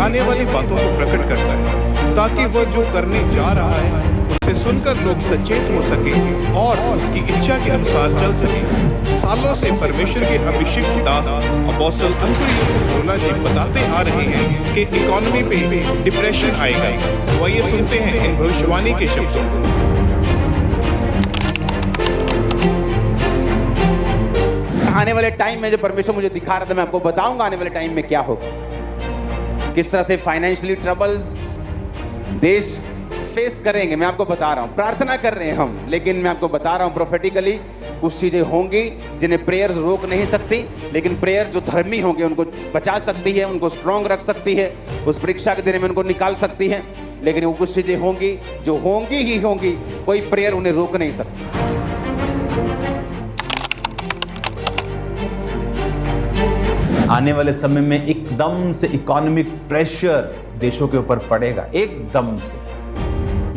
आने वाली बातों को प्रकट करता है, ताकि वह जो करने जा रहा है उसे सुनकर लोग सचेत हो सके और उसकी इच्छा के अनुसार चल सके। सालों से परमेश्वर के अभिषिक्त दास अपोस्टल अंकुर यूसुफ गोला जी बताते आ रहे हैं कि इकोनॉमी पे डिप्रेशन आएगा। तो आइए सुनते हैं इन भविष्यवाणी के शब्दों को। आने वाले टाइम में जो परमेश्वर मुझे दिखा रहा था, मैं आपको बताऊंगा आने वाले टाइम में क्या होगा, किस तरह से फाइनेंशियली ट्रबल्स देश फेस करेंगे। मैं आपको बता रहा हूं, प्रार्थना कर रहे हैं हम, लेकिन मैं आपको बता रहा हूं प्रोफेटिकली कुछ चीजें होंगी जिन्हें प्रेयर्स रोक नहीं सकती, लेकिन प्रेयर जो धर्मी होंगे उनको बचा सकती है, उनको स्ट्रांग रख सकती है, उस परीक्षा के दिन में उनको निकाल सकती है। लेकिन वो कुछ चीजें होंगी जो होंगी ही होंगी, कोई प्रेयर उन्हें रोक नहीं सकती। आने वाले समय में एकदम से इकोनॉमिक प्रेशर देशों के ऊपर पड़ेगा, एकदम से,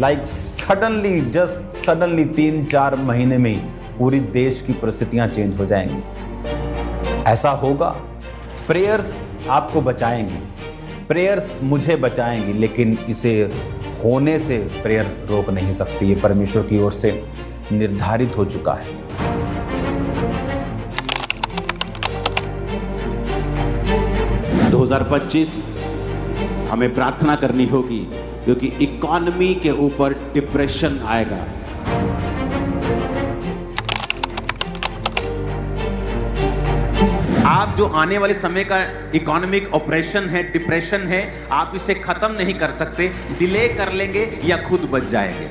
लाइक सडनली, जस्ट सडनली 3-4 महीने में ही पूरी देश की परिस्थितियां चेंज हो जाएंगी। ऐसा होगा। प्रेयर्स आपको बचाएंगी, प्रेयर्स मुझे बचाएंगी, लेकिन इसे होने से प्रेयर रोक नहीं सकती। ये परमेश्वर की ओर से निर्धारित हो चुका है। 2025 हमें प्रार्थना करनी होगी, क्योंकि इकोनॉमी के ऊपर डिप्रेशन आएगा। आप जो आने वाले समय का इकोनॉमिक ऑपरेशन है, डिप्रेशन है, आप इसे खत्म नहीं कर सकते। डिले कर लेंगे या खुद बच जाएंगे।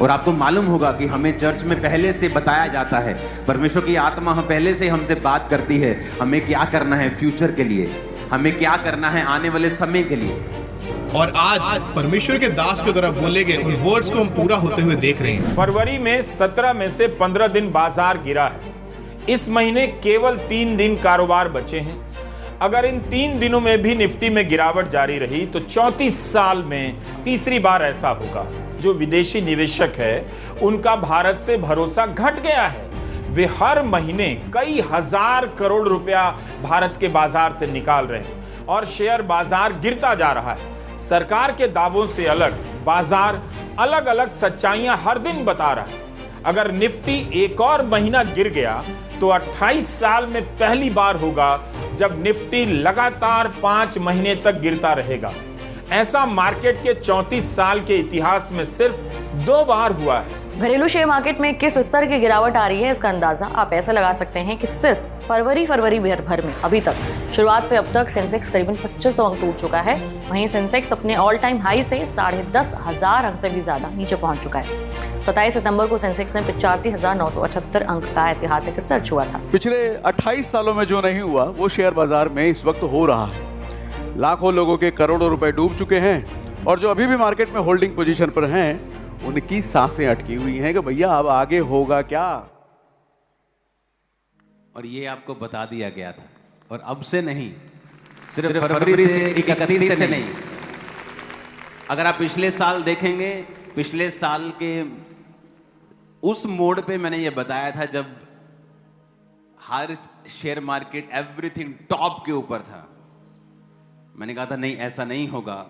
और आपको मालूम होगा कि हमें चर्च में पहले से बताया जाता है, परमेश्वर की आत्मा हम पहले से हमसे बात करती है, हमें क्या करना है फ्यूचर के लिए, हमें क्या करना है आने वाले समय के लिए। और आज परमेश्वर के दास के द्वारा बोले गए उन वर्ड्स को हम पूरा होते हुए देख रहे हैं। फरवरी में 17 में से 15 दिन बाजार गिरा है। इस महीने केवल 3 दिन कारोबार बचे हैं। अगर इन 3 दिनों में भी निफ्टी में गिरावट जारी रही तो 34 साल में तीसरी बार ऐसा होगा। जो विदेशी निवेशक है उनका भारत से भरोसा घट गया है। वे हर महीने कई हजार करोड़ रुपया भारत के बाजार से निकाल रहे हैं और शेयर बाजार गिरता जा रहा है। सरकार के दावों से अलग बाजार अलग अलग सच्चाइयां हर दिन बता रहा है। अगर निफ्टी एक और महीना गिर गया तो 28 साल में पहली बार होगा जब निफ्टी लगातार 5 महीने तक गिरता रहेगा। ऐसा मार्केट के 34 साल के इतिहास में सिर्फ 2 बार हुआ है। घरेलू शेयर मार्केट में किस स्तर की गिरावट आ रही है, इसका अंदाजा आप ऐसा लगा सकते हैं कि सिर्फ फरवरी भर में अभी तक शुरुआत से अब तक सेंसेक्स करीबन 2500 अंक टूट चुका है। वहीं सेंसेक्स अपने ऑल टाइम हाई से 10,500 अंक से भी ज्यादा नीचे पहुंच चुका है। 27 सितंबर को सेंसेक्स ने 85,978 अंक का ऐतिहासिक स्तर छुआ था। पिछले 28 सालों में जो नहीं हुआ वो शेयर बाजार में इस वक्त हो रहा है। लाखों लोगों के करोड़ों रुपए डूब चुके हैं और जो अभी भी मार्केट में होल्डिंग पोजीशन पर हैं, उनकी सांसें अटकी हुई हैं कि भैया अब आगे होगा क्या। और ये आपको बता दिया गया था, और अब से नहीं, सिर्फ फरवरी से 31 से नहीं। अगर आप पिछले साल देखेंगे, पिछले साल के उस मोड पे मैंने ये बताया था जब हर शेयर मार्केट एवरीथिंग टॉप के ऊपर था। मैंने कहा था नहीं, ऐसा नहीं होगा।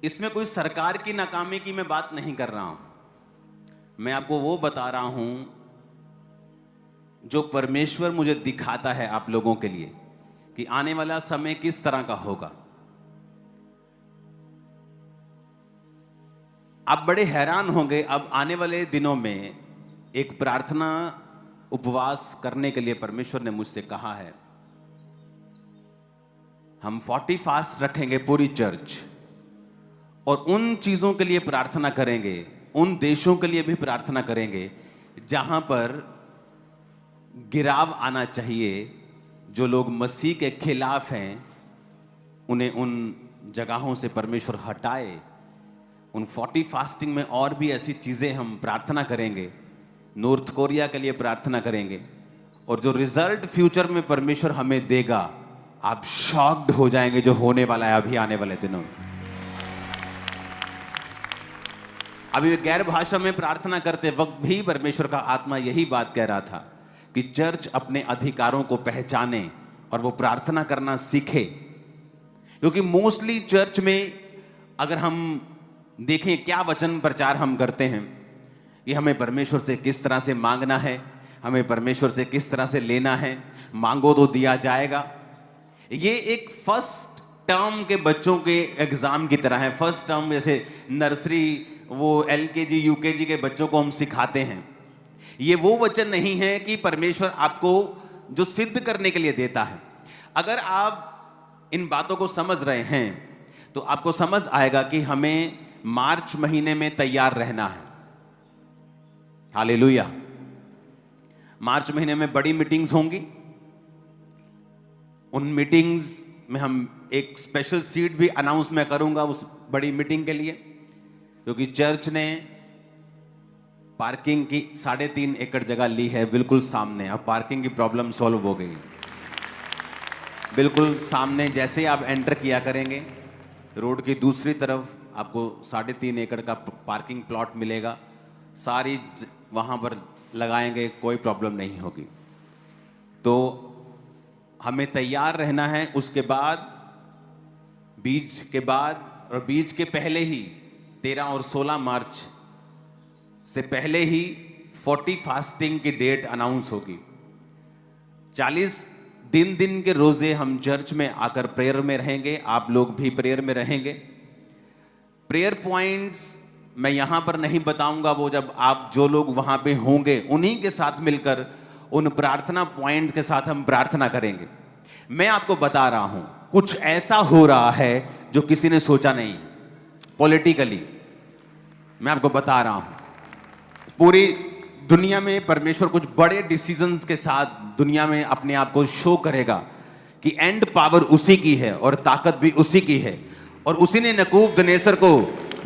इसमें कोई सरकार की नाकामी की मैं बात नहीं कर रहा हूं, मैं आपको वो बता रहा हूं जो परमेश्वर मुझे दिखाता है आप लोगों के लिए कि आने वाला समय किस तरह का होगा। आप बड़े हैरान होंगे। अब आने वाले दिनों में एक प्रार्थना उपवास करने के लिए परमेश्वर ने मुझसे कहा है। हम 40 फास्ट रखेंगे पूरी चर्च, और उन चीजों के लिए प्रार्थना करेंगे, उन देशों के लिए भी प्रार्थना करेंगे जहां पर गिराव आना चाहिए। जो लोग मसीह के खिलाफ हैं उन्हें उन जगहों से परमेश्वर हटाए। उन 40 फास्टिंग में और भी ऐसी चीजें हम प्रार्थना करेंगे। नॉर्थ कोरिया के लिए प्रार्थना करेंगे, और जो रिजल्ट फ्यूचर में परमेश्वर हमें देगा, आप शॉक्ड हो जाएंगे जो होने वाला है अभी आने वाले दिनों में। अभी गैर भाषा में प्रार्थना करते वक्त भी परमेश्वर का आत्मा यही बात कह रहा था कि चर्च अपने अधिकारों को पहचाने और वो प्रार्थना करना सीखे। क्योंकि मोस्टली चर्च में अगर हम देखें क्या वचन प्रचार हम करते हैं कि हमें परमेश्वर से किस तरह से मांगना है, हमें परमेश्वर से किस तरह से लेना है, मांगो तो दिया जाएगा। ये एक फर्स्ट टर्म के बच्चों के एग्जाम की तरह है। फर्स्ट टर्म जैसे नर्सरी, वो LKG UKG के बच्चों को हम सिखाते हैं। ये वो वचन नहीं है कि परमेश्वर आपको जो सिद्ध करने के लिए देता है। अगर आप इन बातों को समझ रहे हैं तो आपको समझ आएगा कि हमें मार्च महीने में तैयार रहना है। हालेलुया। मार्च महीने में बड़ी मीटिंग्स होंगी। उन मीटिंग्स में हम एक स्पेशल सीट भी अनाउंस मैं करूंगा उस बड़ी मीटिंग के लिए, क्योंकि चर्च ने पार्किंग की 3.5 एकड़ जगह ली है बिल्कुल सामने। अब पार्किंग की प्रॉब्लम सॉल्व हो गई। बिल्कुल सामने जैसे आप एंटर किया करेंगे, रोड की दूसरी तरफ आपको 3.5 एकड़ का पार्किंग प्लॉट मिलेगा। सारी वहाँ पर लगाएंगे, कोई प्रॉब्लम नहीं होगी। तो हमें तैयार रहना है। उसके बाद बीज के बाद और बीज के पहले ही 13 और 16 मार्च से पहले ही 40 फास्टिंग की डेट अनाउंस होगी। 40 दिन के रोजे हम चर्च में आकर प्रेयर में रहेंगे। आप लोग भी प्रेयर में रहेंगे। प्रेयर पॉइंट्स मैं यहां पर नहीं बताऊंगा, वो जब आप जो लोग वहां पे होंगे उन्हीं के साथ मिलकर उन प्रार्थना पॉइंट्स के साथ हम प्रार्थना करेंगे। मैं आपको बता रहा हूं कुछ ऐसा हो रहा है जो किसी ने सोचा नहीं। पॉलिटिकली मैं आपको बता रहा हूं पूरी दुनिया में परमेश्वर कुछ बड़े डिसीजंस के साथ दुनिया में अपने आप को शो करेगा कि एंड पावर उसी की है और ताकत भी उसी की है। और उसी ने नबूकदनेस्सर को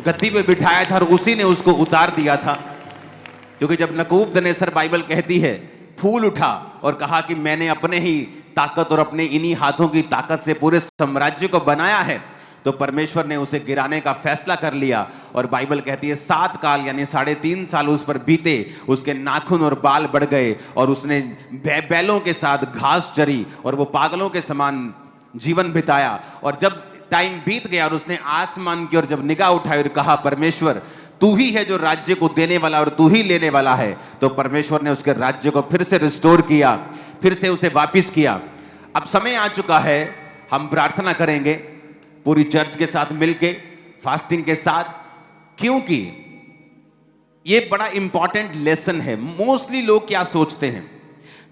गद्दी पे बिठाया था और उसी ने उसको उतार दिया था। क्योंकि जब नबूकदनेस्सर, बाइबल कहती है, फूल उठा और कहा कि मैंने अपने ही ताकत और अपने इन्हीं हाथों की ताकत से पूरे साम्राज्य को बनाया है, तो परमेश्वर ने उसे गिराने का फैसला कर लिया। और बाइबल कहती है 7 काल यानी 3.5 साल उस पर बीते, उसके नाखून और बाल बढ़ गए और उसने बैलों के साथ घास चरी और वो पागलों के समान जीवन बिताया। और जब टाइम बीत गया और उसने आसमान की ओर जब निगाह उठाई और कहा, परमेश्वर तू ही है जो राज्य को देने वाला और तू ही लेने वाला है, तो परमेश्वर ने उसके राज्य को फिर से रिस्टोर किया, फिर से उसे वापिस किया। अब समय आ चुका है, हम प्रार्थना करेंगे पूरी चर्च के साथ मिलके, फास्टिंग के साथ, क्योंकि ये बड़ा इंपॉर्टेंट लेसन है। मोस्टली लोग क्या सोचते हैं,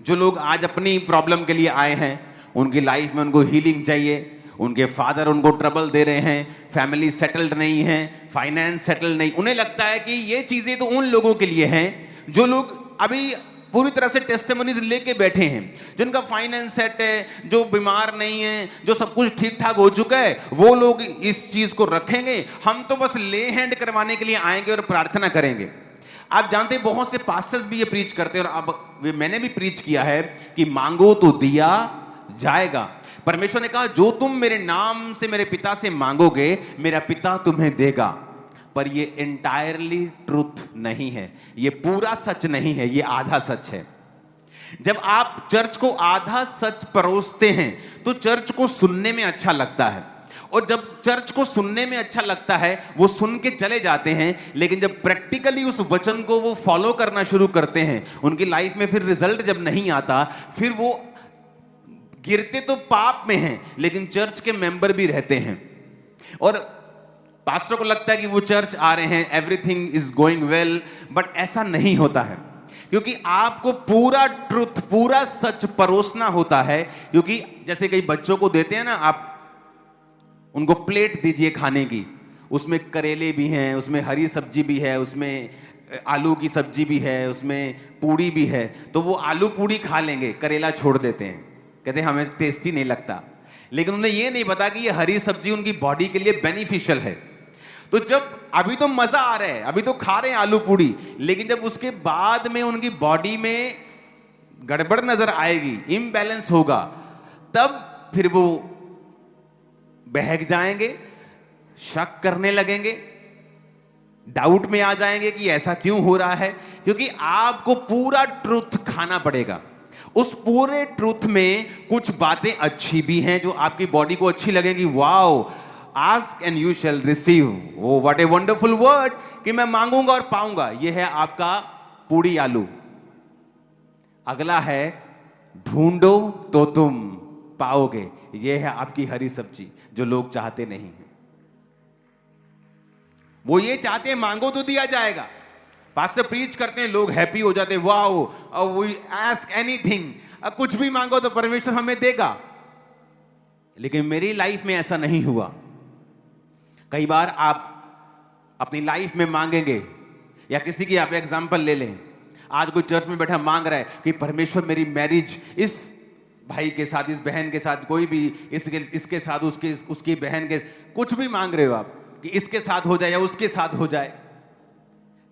जो लोग आज अपनी प्रॉब्लम के लिए आए हैं, उनकी लाइफ में उनको हीलिंग चाहिए, उनके फादर उनको ट्रबल दे रहे हैं, फैमिली सेटल्ड नहीं है, फाइनेंस सेटल नहीं, उन्हें लगता है कि ये चीजें तो उन लोगों के लिए हैं जो लोग अभी पूरी तरह से टेस्टिमोनीज लेके बैठे हैं, जिनका फाइनेंस सेट है, जो बीमार नहीं है, जो सब कुछ ठीक ठाक हो चुका है, वो लोग इस चीज को रखेंगे। हम तो बस ले हैंड करवाने के लिए आएंगे और प्रार्थना करेंगे। आप जानते हैं बहुत से पास्टर्स भी ये प्रीच करते हैं और अब मैंने भी प्रीच किया है कि मांगो तो दिया जाएगा। परमेश्वर ने कहा जो तुम मेरे नाम से मेरे पिता से मांगोगे मेरा पिता तुम्हें देगा। पर ये एंटायरली ट्रूथ नहीं है, ये पूरा सच नहीं है, ये आधा सच है। जब आप चर्च को आधा सच परोसते हैं तो चर्च को सुनने में अच्छा लगता है, और जब चर्च को सुनने में अच्छा लगता है वो सुन के चले जाते हैं, लेकिन जब प्रैक्टिकली उस वचन को वो फॉलो करना शुरू करते हैं, उनकी लाइफ में फिर रिजल्ट जब नहीं आता, फिर वो गिरते तो पाप में हैं लेकिन चर्च के मेंबर भी रहते हैं। और पास्टर को लगता है कि वो चर्च आ रहे हैं, everything is going well, but ऐसा नहीं होता है। क्योंकि आपको पूरा ट्रुथ, पूरा सच परोसना होता है। क्योंकि जैसे कई बच्चों को देते हैं ना, आप उनको प्लेट दीजिए खाने की, उसमें करेले भी हैं, उसमें हरी सब्जी भी है, उसमें आलू की सब्जी भी है, उसमें पूड़ी भी है, तो वो आलू पूड़ी खा लेंगे, करेला छोड़ देते हैं, कहते हैं हमें टेस्टी नहीं लगता। लेकिन उन्हें ये नहीं पता कि ये हरी सब्जी उनकी बॉडी के लिए बेनिफिशियल है। तो जब अभी तो मजा आ रहा है, अभी तो खा रहे हैं आलू पूड़ी, लेकिन जब उसके बाद में उनकी बॉडी में गड़बड़ नजर आएगी, इम्बैलेंस होगा, तब फिर वो बहक जाएंगे, शक करने लगेंगे, डाउट में आ जाएंगे कि ऐसा क्यों हो रहा है। क्योंकि आपको पूरा ट्रुथ खाना पड़ेगा। उस पूरे ट्रूथ में कुछ बातें अच्छी भी हैं जो आपकी बॉडी को अच्छी लगेंगी। Wow, ask and you shall receive, वो व्हाट ए वंडरफुल वर्ड कि मैं मांगूंगा और पाऊंगा। यह है आपका पूड़ी आलू। अगला है ढूंढो तो तुम पाओगे, यह है आपकी हरी सब्जी जो लोग चाहते नहीं हैं। वो ये चाहते हैं मांगो तो दिया जाएगा। पास्टर प्रीच करते हैं, लोग हैप्पी हो जाते हैं, वाओ वी आस्क एनीथिंग, कुछ भी मांगो तो परमेश्वर हमें देगा। लेकिन मेरी लाइफ में ऐसा नहीं हुआ। कई बार आप अपनी लाइफ में मांगेंगे, या किसी की आप एग्जांपल ले लें, आज कोई चर्च में बैठा मांग रहा है कि परमेश्वर मेरी मैरिज इस भाई के साथ, इस बहन के साथ, कोई भी इसके साथ, उसकी बहन के, कुछ भी मांग रहे हो आप कि इसके साथ हो जाए या उसके साथ हो जाए।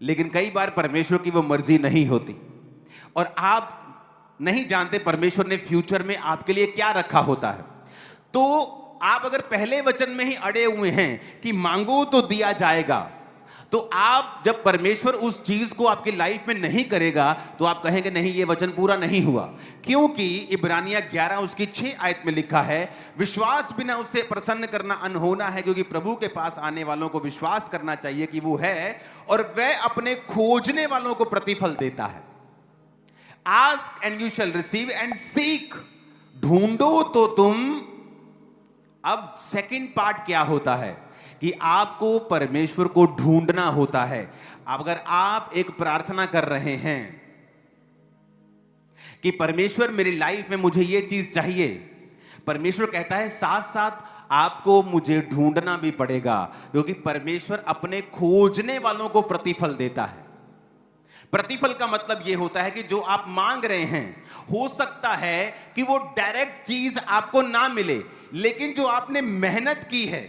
लेकिन कई बार परमेश्वर की वो मर्जी नहीं होती और आप नहीं जानते परमेश्वर ने फ्यूचर में आपके लिए क्या रखा होता है। तो आप अगर पहले वचन में ही अड़े हुए हैं कि मांगो तो दिया जाएगा, तो आप जब परमेश्वर उस चीज को आपकी लाइफ में नहीं करेगा तो आप कहेंगे नहीं, ये वचन पूरा नहीं हुआ। क्योंकि इब्रानिया 11 उसकी 6 आयत में लिखा है, विश्वास बिना उससे प्रसन्न करना अनहोना है, क्योंकि प्रभु के पास आने वालों को विश्वास करना चाहिए कि वो है और वह अपने खोजने वालों को प्रतिफल देता है। Ask and you shall receive and seek, ढूंढो तो तुम। अब सेकंड पार्ट क्या होता है कि आपको परमेश्वर को ढूंढना होता है। अगर आप एक प्रार्थना कर रहे हैं कि परमेश्वर मेरी लाइफ में मुझे ये चीज चाहिए, परमेश्वर कहता है साथ साथ आपको मुझे ढूंढना भी पड़ेगा, क्योंकि परमेश्वर अपने खोजने वालों को प्रतिफल देता है। प्रतिफल का मतलब यह होता है कि जो आप मांग रहे हैं, हो सकता है कि वो डायरेक्ट चीज आपको ना मिले, लेकिन जो आपने मेहनत की है,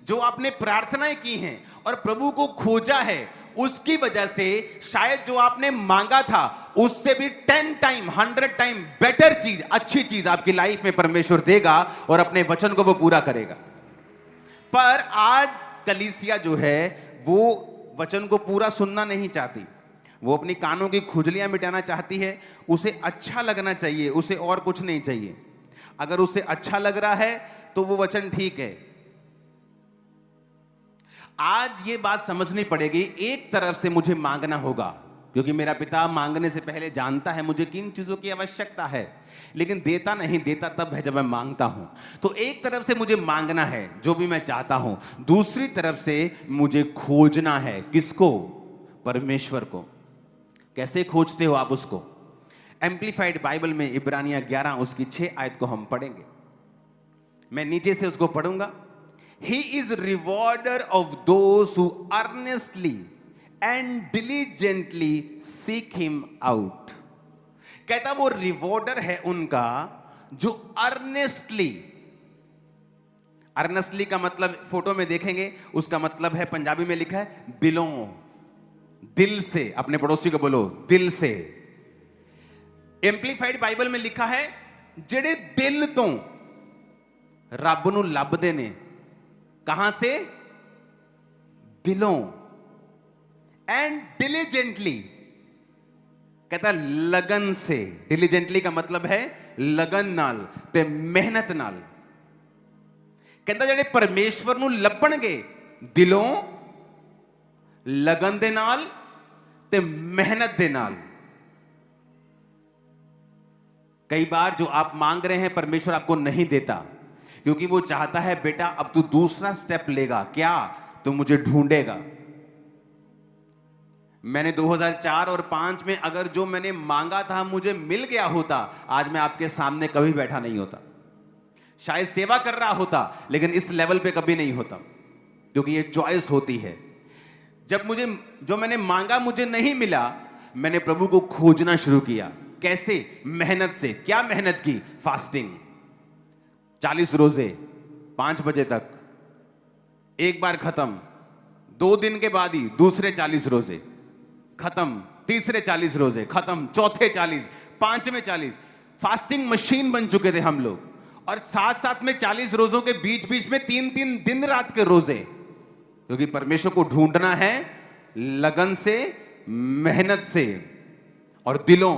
जो आपने प्रार्थनाएं की हैं और प्रभु को खोजा है, उसकी वजह से शायद जो आपने मांगा था उससे भी 10 टाइम 100 टाइम बेटर चीज, अच्छी चीज आपकी लाइफ में परमेश्वर देगा और अपने वचन को वो पूरा करेगा। पर आज कलीसिया जो है वो वचन को पूरा सुनना नहीं चाहती, वो अपनी कानों की खुजलियां मिटाना चाहती है। उसे अच्छा लगना चाहिए, उसे और कुछ नहीं चाहिए। अगर उसे अच्छा लग रहा है तो वो वचन ठीक है। आज ये बात समझनी पड़ेगी, एक तरफ से मुझे मांगना होगा क्योंकि मेरा पिता मांगने से पहले जानता है मुझे किन चीजों की आवश्यकता है, लेकिन देता नहीं, देता तब है जब मैं मांगता हूं। तो एक तरफ से मुझे मांगना है जो भी मैं चाहता हूं, दूसरी तरफ से मुझे खोजना है। किसको? परमेश्वर को। कैसे खोजते हो आप उसको? एम्प्लीफाइड बाइबल में इब्रानिया 11 उसकी 6 आयत को हम पढ़ेंगे। मैं नीचे से उसको पढ़ूंगा। He is rewarder of those who earnestly and diligently seek him out. कहता वो रिवॉर्डर है उनका जो अर्नेस्टली, अर्नेस्टली का मतलब फोटो में देखेंगे, उसका मतलब है, पंजाबी में लिखा है दिलों, दिल से। अपने पड़ोसी को बोलो दिल से। एम्प्लीफाइड बाइबल में लिखा है जेड़े दिल तो रब नूं लभदे ने। कहां से? दिलों। एंड डिलीजेंटली, कहता लगन से। डिलीजेंटली का मतलब है लगन नाल ते मेहनत नाल। कहता जेड़े परमेश्वर नूं लभणगे दिलों, लगन दे नाल ते मेहनत दे नाल। कई बार जो आप मांग रहे हैं परमेश्वर आपको नहीं देता, क्योंकि वो चाहता है बेटा अब तू दूसरा स्टेप लेगा। क्या? तो मुझे ढूंढेगा। मैंने 2004 और 5 में अगर जो मैंने मांगा था मुझे मिल गया होता, आज मैं आपके सामने कभी बैठा नहीं होता। शायद सेवा कर रहा होता, लेकिन इस लेवल पे कभी नहीं होता, क्योंकि ये चॉइस होती है। जब मुझे जो मैंने मांगा मुझे नहीं मिला, मैंने प्रभु को खोजना शुरू किया। कैसे? मेहनत से। क्या मेहनत की? फास्टिंग, 40 रोजे 5 बजे तक, एक बार खत्म, 2 दिन के बाद ही दूसरे 40 रोजे खत्म, तीसरे 40 रोजे खत्म, चौथे 40, 5वें 40। फास्टिंग मशीन बन चुके थे हम लोग। और साथ साथ में 40 रोजों के बीच बीच में 3-3 दिन रात के रोजे, क्योंकि परमेश्वर को ढूंढना है लगन से, मेहनत से और दिलों।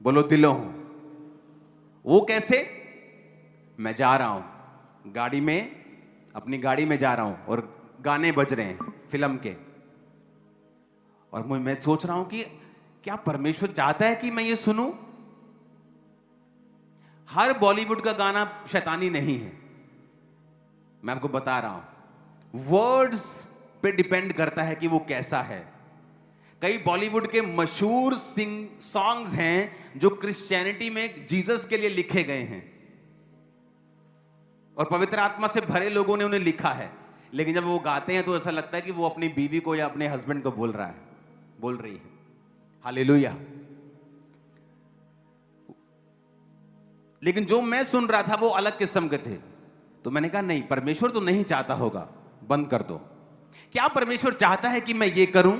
बोलो दिलों। वो कैसे? मैं जा रहा हूं गाड़ी में, अपनी गाड़ी में जा रहा हूं और गाने बज रहे हैं फिल्म के, और मैं सोच रहा हूं कि क्या परमेश्वर चाहता है कि मैं ये सुनूं? हर बॉलीवुड का गाना शैतानी नहीं है, मैं आपको बता रहा हूं। वर्ड्स पे डिपेंड करता है कि वो कैसा है। कई बॉलीवुड के मशहूर सॉन्ग्स हैं जो क्रिश्चियनिटी में जीसस के लिए लिखे गए हैं और पवित्र आत्मा से भरे लोगों ने उन्हें लिखा है, लेकिन जब वो गाते हैं तो ऐसा लगता है कि वो अपनी बीवी को या अपने हस्बैंड को बोल रही है। हालेलुया। लेकिन जो मैं सुन रहा था वो अलग किस्म के थे, तो मैंने कहा नहीं, परमेश्वर तो नहीं चाहता होगा, बंद कर दो। क्या परमेश्वर चाहता है कि मैं ये करूं?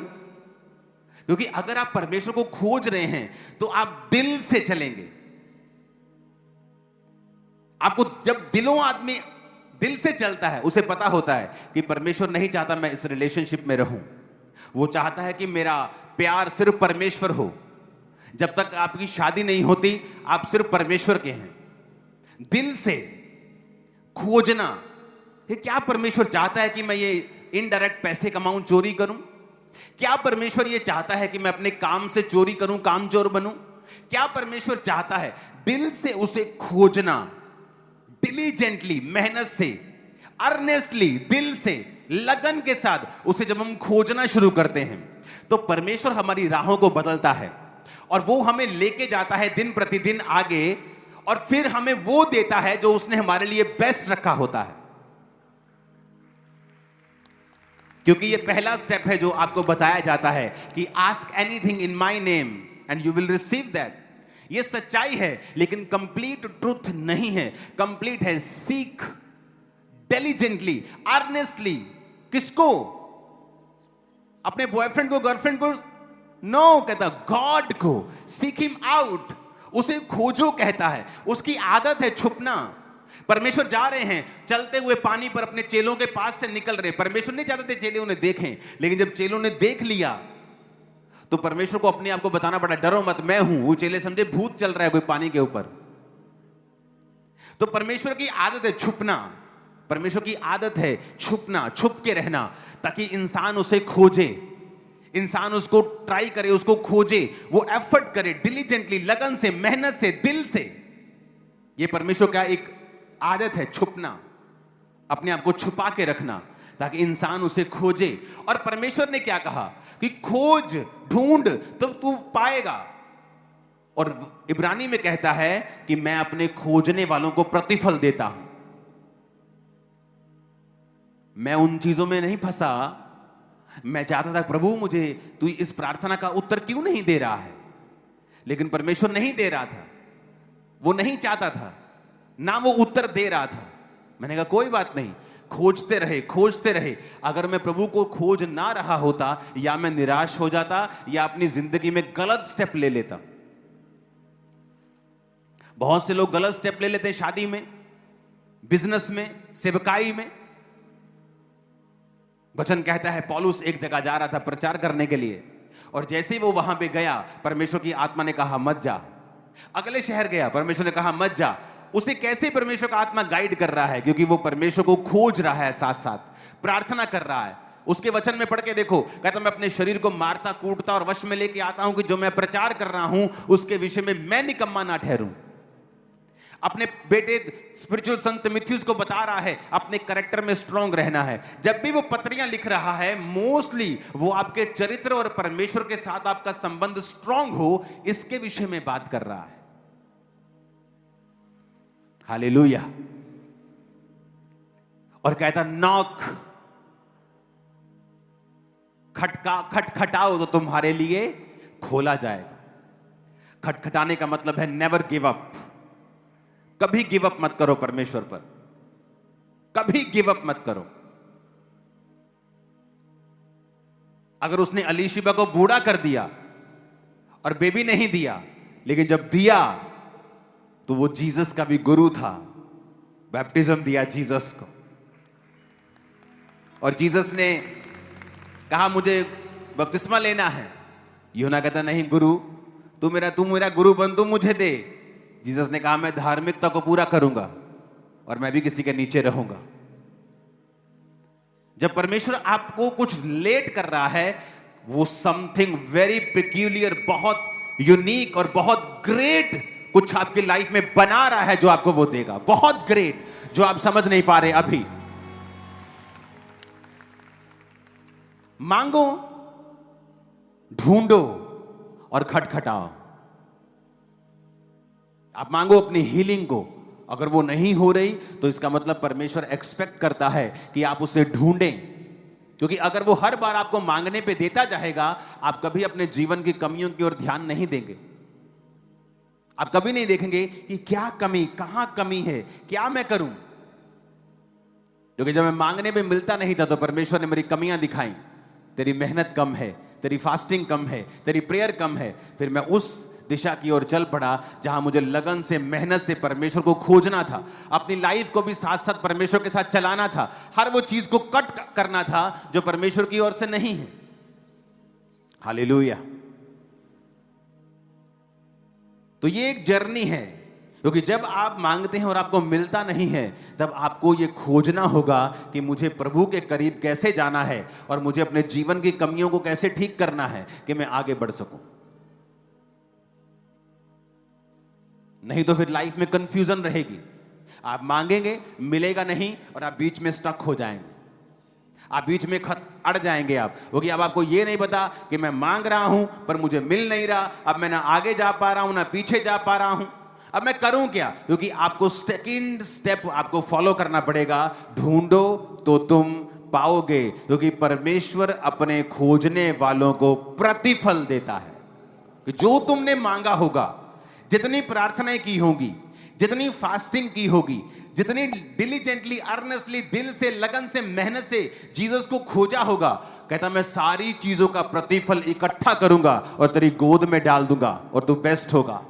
क्योंकि अगर आप परमेश्वर को खोज रहे हैं तो आप दिल से चलेंगे। आपको जब आदमी दिल से चलता है, उसे पता होता है कि परमेश्वर नहीं चाहता मैं इस रिलेशनशिप में रहूं। वो चाहता है कि मेरा प्यार सिर्फ परमेश्वर हो। जब तक आपकी शादी नहीं होती आप सिर्फ परमेश्वर के हैं। दिल से खोजना, ये क्या परमेश्वर चाहता है कि मैं ये इनडायरेक्ट पैसे कमाऊं, चोरी करूं? क्या परमेश्वर ये चाहता है कि मैं अपने काम से चोरी करूं, कामचोर बनूं? क्या परमेश्वर चाहता है? दिल से उसे खोजना, डिलीजेंटली, मेहनत से, अर्नेस्टली, दिल से, लगन के साथ उसे जब हम खोजना शुरू करते हैं तो परमेश्वर हमारी राहों को बदलता है और वो हमें लेके जाता है दिन प्रतिदिन आगे, और फिर हमें वो देता है जो उसने हमारे लिए बेस्ट रखा होता है। क्योंकि ये पहला स्टेप है जो आपको बताया जाता है कि ask anything in my name and you will receive that. ये सच्चाई है, लेकिन कंप्लीट ट्रूथ नहीं है। कंप्लीट है सीक डिलीजेंटली, अर्नेस्टली। किसको? अपने बॉयफ्रेंड को, गर्लफ्रेंड को? नो, कहता गॉड को। सीक हिम आउट, उसे खोजो कहता है। उसकी आदत है छुपना। परमेश्वर जा रहे हैं चलते हुए पानी पर, अपने चेलों के पास से निकल रहे। परमेश्वर नहीं चाहते थे चेले उन्हें देखें, लेकिन जब चेलों ने देख लिया तो परमेश्वर को अपने आप को बताना पड़ा, डरो मत, मैं हूं। वो चेले समझे भूत चल रहा है कोई पानी के ऊपर। तो परमेश्वर की आदत है छुपना। परमेश्वर की आदत है छुपना, छुप के रहना, ताकि इंसान उसे खोजे, इंसान उसको ट्राई करे, उसको खोजे, वो एफर्ट करे डिलीजेंटली, लगन से, मेहनत से, दिल से। ये परमेश्वर का एक आदत है, छुपना, अपने आप को छुपा के रखना, ताकि इंसान उसे खोजे। और परमेश्वर ने क्या कहा कि खोज, ढूंढ तो तू पाएगा। और इब्रानी में कहता है कि मैं अपने खोजने वालों को प्रतिफल देता हूं। मैं उन चीजों में नहीं फंसा। मैं चाहता था प्रभु मुझे तू इस प्रार्थना का उत्तर क्यों नहीं दे रहा है, लेकिन परमेश्वर नहीं दे रहा था। वो नहीं चाहता था, ना वो उत्तर दे रहा था। मैंने कहा कोई बात नहीं, खोजते रहे, खोजते रहे। अगर मैं प्रभु को खोज ना रहा होता, या मैं निराश हो जाता या अपनी जिंदगी में गलत स्टेप ले लेता। बहुत से लोग गलत स्टेप ले लेते हैं शादी में, बिजनेस में, सेवकाई में। वचन कहता है पौलुस एक जगह जा रहा था प्रचार करने के लिए, और जैसे ही वो वहां पे गया, परमेश्वर की आत्मा ने कहा मत जा। अगले शहर गया, परमेश्वर ने कहा मत जा। उसे कैसे परमेश्वर का आत्मा गाइड कर रहा है? क्योंकि वो परमेश्वर को खोज रहा है, साथ साथ प्रार्थना कर रहा है। उसके वचन में पढ़ के देखो, कहता मैं अपने शरीर को मारता कूटता और वश में लेके आता हूं कि जो मैं प्रचार कर रहा हूं उसके विषय में मैं निकम्मा ना ठहरूं। अपने बेटे स्पिरिचुअल सन तीमुथियुस को बता रहा है अपने कैरेक्टर में स्ट्रांग रहना है। जब भी वो पत्रियां लिख रहा है, मोस्टली वो आपके चरित्र और परमेश्वर के साथ आपका संबंध स्ट्रांग हो, इसके विषय में बात कर रहा है। हालेलुया। और कहता नॉक, खटखटाओ तो तुम्हारे लिए खोला जाएगा। खटखटाने का मतलब है नेवर गिव अप। कभी गिव अप मत करो परमेश्वर पर, कभी गिव अप मत करो। अगर उसने अलीशिबा को बूढ़ा कर दिया और बेबी नहीं दिया, लेकिन जब दिया तो वो जीसस का भी गुरु था, बैप्टिज्म दिया जीसस को। और जीसस ने कहा मुझे बपतिस्मा लेना है। यूहन्ना कहता नहीं गुरु, तू मेरा गुरु बन, तू मुझे दे। जीसस ने कहा मैं धार्मिकता को पूरा करूंगा और मैं भी किसी के नीचे रहूंगा। जब परमेश्वर आपको कुछ लेट कर रहा है, वो समथिंग वेरी पेक्यूलियर, बहुत यूनिक और बहुत ग्रेट कुछ आपकी लाइफ में बना रहा है, जो आपको वो देगा, बहुत ग्रेट, जो आप समझ नहीं पा रहे अभी। मांगो, ढूंढो और खटखटाओ। आप मांगो अपनी हीलिंग को, अगर वो नहीं हो रही तो इसका मतलब परमेश्वर एक्सपेक्ट करता है कि आप उसे ढूंढें, क्योंकि अगर वो हर बार आपको मांगने पे देता जाएगा, आप कभी अपने जीवन की कमियों की ओर ध्यान नहीं देंगे। आप कभी नहीं देखेंगे कि क्या कमी, कहां कमी है, क्या मैं करूं। क्योंकि जब मैं मांगने पे मिलता नहीं था तो परमेश्वर ने मेरी कमियां दिखाई। तेरी मेहनत कम है, तेरी फास्टिंग कम है, तेरी प्रेयर कम है। फिर मैं उस दिशा की ओर चल पड़ा जहां मुझे लगन से, मेहनत से परमेश्वर को खोजना था, अपनी लाइफ को भी साथ साथ परमेश्वर के साथ चलाना था, हर वो चीज को कट करना था जो परमेश्वर की ओर से नहीं है। हालेलुया। तो ये एक जर्नी है, क्योंकि जब आप मांगते हैं और आपको मिलता नहीं है, तब आपको ये खोजना होगा कि मुझे प्रभु के करीब कैसे जाना है और मुझे अपने जीवन की कमियों को कैसे ठीक करना है कि मैं आगे बढ़ सकूं। नहीं तो फिर लाइफ में कंफ्यूजन रहेगी। आप मांगेंगे, मिलेगा नहीं और आप बीच में स्टक हो जाएंगे, आप बीच में अड़ जाएंगे आप, क्योंकि अब आपको ये नहीं पता कि मैं मांग रहा हूं पर मुझे मिल नहीं रहा। अब मैं ना आगे जा पा रहा हूं ना पीछे जा पा रहा हूं, अब मैं करूं क्या? क्योंकि आपको सेकंड स्टेप आपको फॉलो करना पड़ेगा, ढूंढो तो तुम पाओगे, क्योंकि परमेश्वर अपने खोजने वालों को प्रतिफल देता है। कि जो तुमने मांगा होगा, जितनी प्रार्थनाएं की होंगी, जितनी फास्टिंग की होगी, जितनी डिलीजेंटली, अर्नेस्टली, दिल से, लगन से, मेहनत से जीसस को खोजा होगा, कहता मैं सारी चीजों का प्रतिफल इकट्ठा करूंगा और तेरी गोद में डाल दूंगा और तू बेस्ट होगा।